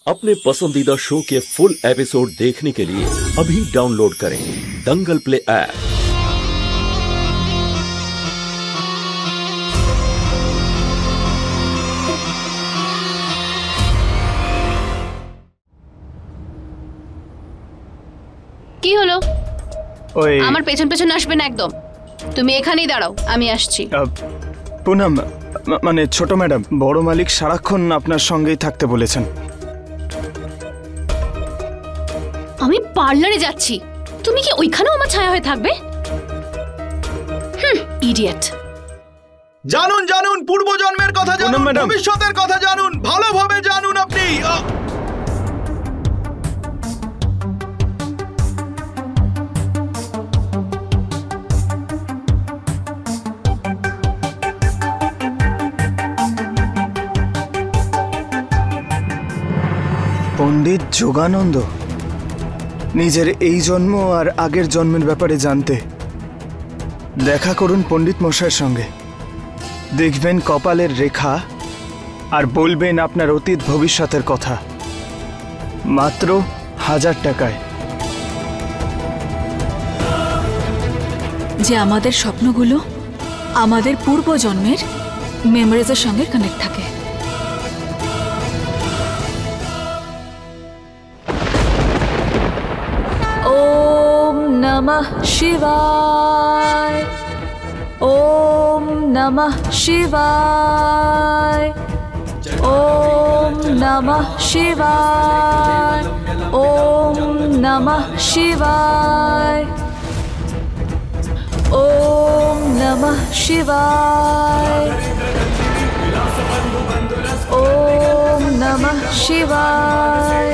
अपने पसंदीदा शो के फुल एपिसोड देखने के लिए अभी डाउनलोड करें दंगल प्ले ऐप। কি হলো? ওই আমার পেছন পেছন আসবে না একদম। তুমি এখানেই দাঁড়াও, আমি আসছি। পুনম, মানে ছোট ম্যাডাম, বড় মালিক সারাক্ষণ আপনার সঙ্গেই থাকতে বলেছেন। আমি পার্লারে যাচ্ছি, তুমি কি ওইখানেও আমার ছায়া হয়ে থাকবে? ইডিয়েট। জানুন জানুন, পূর্বজন্মের কথা জানুন, ভবিষ্যতের কথা জানুন, ভালোভাবে জানুন আপনি। পণ্ডিত যোগানন্দ নিজের এই জন্ম আর আগের জন্মের ব্যাপারে জানতে দেখা করুন পণ্ডিত মশাইয়ের সঙ্গে। দেখবেন কপালের রেখা আর বলবেন আপনার অতীত ভবিষ্যতের কথা, মাত্র 1000 টাকায়। যে আমাদের স্বপ্নগুলো আমাদের পূর্বজন্মের মেমোরিজের সঙ্গে কানেক্ট থাকে। ओम नमः शिवाय, ओम नमः शिवाय, ओम नमः शिवाय, ओम नमः शिवाय, ओम नमः शिवाय, ओम नमः शिवाय।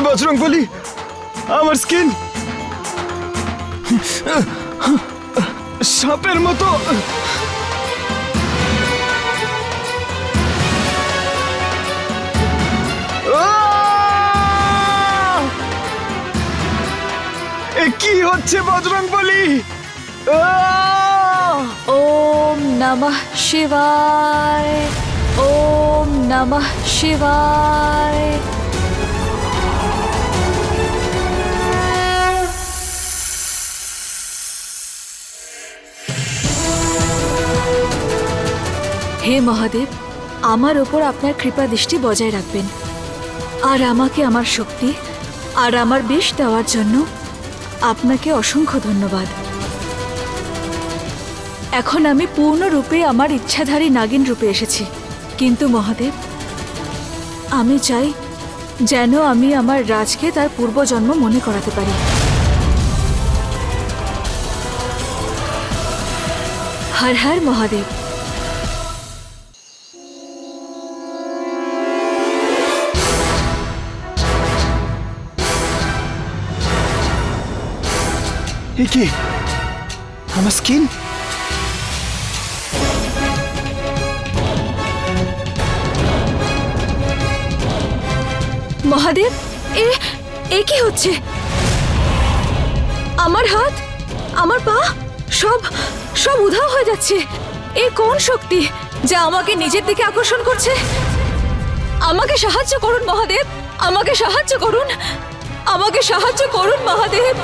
বজরংবলী, আমার স্কিন সাপের মতো। কি হচ্ছে বজরংবলী? ओम नमः शिवाय, ओम नमः शिवाय। হে মহাদেব, আমার ওপর আপনার কৃপা দৃষ্টি বজায় রাখবেন আর আমাকে আমার শক্তি আর আমার বিষ দেওয়ার জন্য আপনাকে অসংখ্য ধন্যবাদ। এখন আমি পূর্ণরূপে আমার ইচ্ছাধারী নাগিন রূপে এসেছি, কিন্তু মহাদেব, আমি চাই যেন আমি আমার রাজকে তার পূর্বজন্ম মনে করাতে পারি। হর হর মহাদেব। কি আমার স্কিন? মহাদেব, এ কি হচ্ছে? আমার হাত, আমার পা সব সব উধাও হয়ে যাচ্ছে। এ কোন শক্তি যা আমাকে নিজের দিকে আকর্ষণ করছে? আমাকে সাহায্য করুন মহাদেব, আমাকে সাহায্য করুন, আমাকে সাহায্য করুন মহাদেব।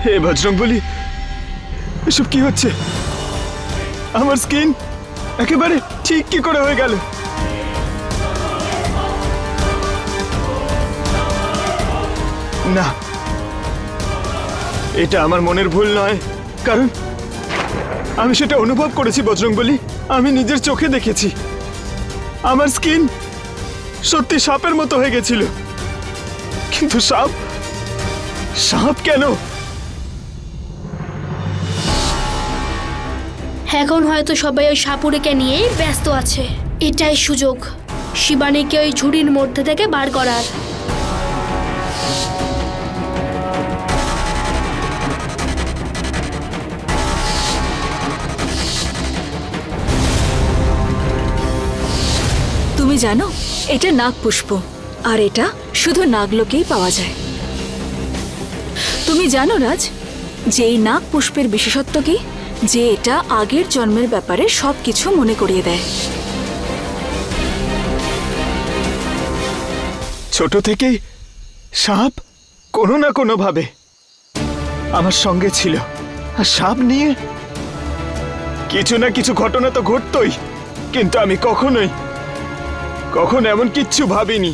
হে বজরংবলী, এসব কি হচ্ছে? আমার স্কিন একেবারে ঠিক কি করে হয়ে গেল? না, এটা আমার মনের ভুল নয়, কারণ আমি সেটা অনুভব করেছি বজরংবলী। আমি নিজের চোখে দেখেছি আমার স্কিন সত্যি সাপের মতো হয়ে গেছিল। কিন্তু সাপ, সাপ কেন? এখন হয়তো সবাই ওই সাপুড়েকে নিয়েই ব্যস্ত আছে। এটাই সুযোগ শিবানীকে ওই ঝুড়ির মধ্যে থেকে বার করার। তুমি জানো এটা নাগপুষ্প, আর এটা শুধু নাগলোকেই পাওয়া যায়। তুমি জানো রাজ, যে এই নাগপুষ্পের বিশেষত্ব কি? যে এটা আগের জন্মের ব্যাপারে সবকিছু মনে করিয়ে দেয়। ছোট থেকেই সাপ কোনো না কোনো ভাবে আমার সঙ্গে ছিল, আর সাপ নিয়ে কিছু না কিছু ঘটনা তো ঘটতই, কিন্তু আমি কখনো এমন কিচ্ছু ভাবিনি।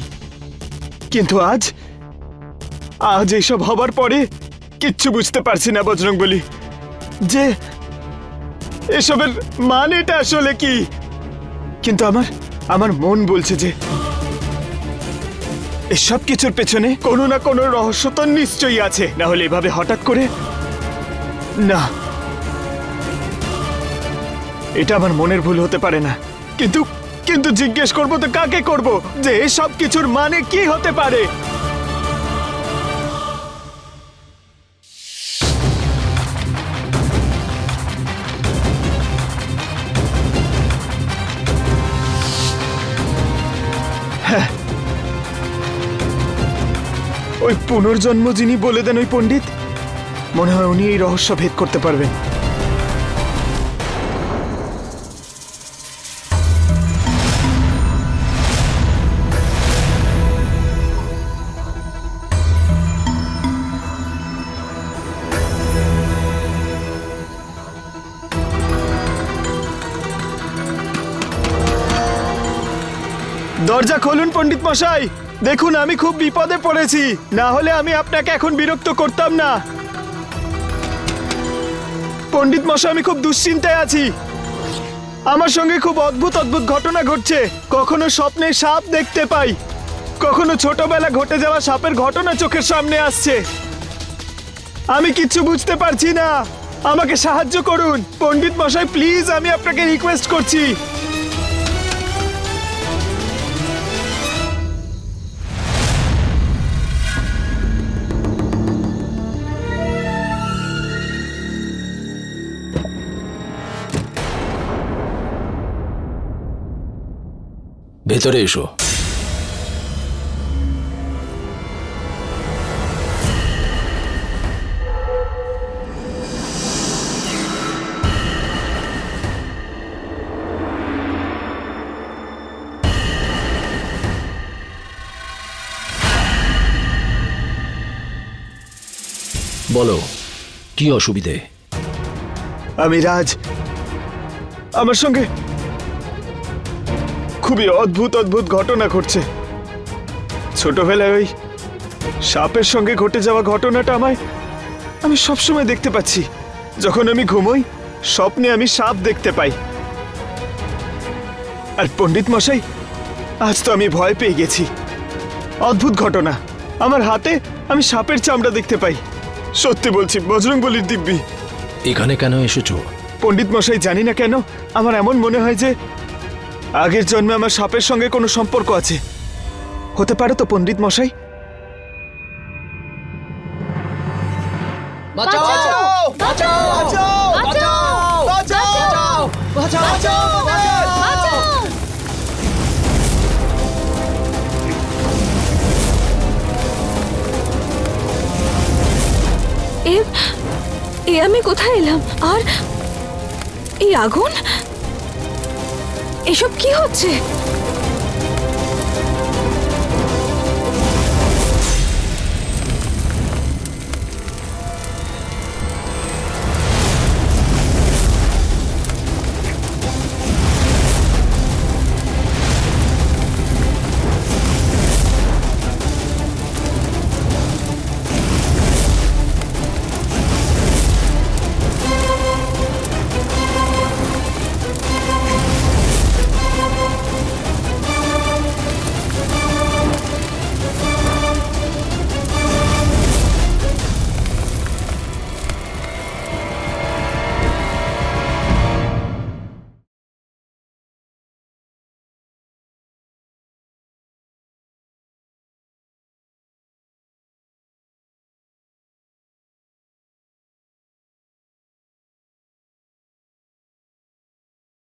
কিন্তু আজ এইসব হবার পরে কিচ্ছু বুঝতে পারছি না বজরংবলী, যে এসবের মানেটা আসলে কি। কিন্তু আমার মন বলছে যে এসব কিছুর পেছনে কোনো না কোনো রহস্য তো নিশ্চয়ই আছে, না হলে এভাবে হঠাৎ করে না, এটা আমার মনের ভুল হতে পারে না। কিন্তু জিজ্ঞেস করবো তো কাকে করব যে এসব কিছুর মানে কি হতে পারে? হ্যাঁ, ওই পুনর্জন্ম যিনি বলে দেন ওই পণ্ডিত, মনে হয় উনি এই রহস্য ভেদ করতে পারবেন। দরজা খুলুন পণ্ডিত মশাই, দেখুন আমি খুব বিপদে পড়েছি, না হলে আমি আপনাকে এখন বিরক্ত করতাম না। পণ্ডিত মশাই, আমি খুব দুশ্চিন্তায় আছি। আমার সঙ্গে খুব অদ্ভুত ঘটনা ঘটছে। কখনো স্বপ্নে সাপ দেখতে পাই, কখনো ছোটবেলা ঘটে যাওয়া সাপের ঘটনা চোখের সামনে আসছে। আমি কিচ্ছু বুঝতে পারছি না, আমাকে সাহায্য করুন পণ্ডিত মশাই, প্লিজ, আমি আপনাকে রিকোয়েস্ট করছি। ভেতরে এসো। বলো, কি অসুবিধে? আমি রাজ, আমার সঙ্গে খুবই অদ্ভুত ঘটনা ঘটছে। ছোটবেলায় ওই সাপের সঙ্গে ঘটে যাওয়া ঘটনাটা আমি সবসময় দেখতে পাচ্ছি। যখন আমি ঘুমোই স্বপ্নে আমি সাপ দেখতে পাই। আর পণ্ডিত মশাই, আজ তো আমি ভয় পেয়ে গেছি। অদ্ভুত ঘটনা, আমার হাতে আমি সাপের চামড়া দেখতে পাই। সত্যি বলছি বজরংবলীর দিব্যি। এখানে কেন এসেছো? পণ্ডিত মশাই, জানি না কেন আমার এমন মনে হয় যে আগের জন্মে আমার সাপের সঙ্গে কোনো সম্পর্ক আছে। হতে পারে তো পণ্ডিত মশাই? বাঁচাও! বাঁচাও! বাঁচাও! বাঁচাও! বাঁচাও! এ আমি কোথায় এলাম? আর এই আগুন, এসব কি হচ্ছে?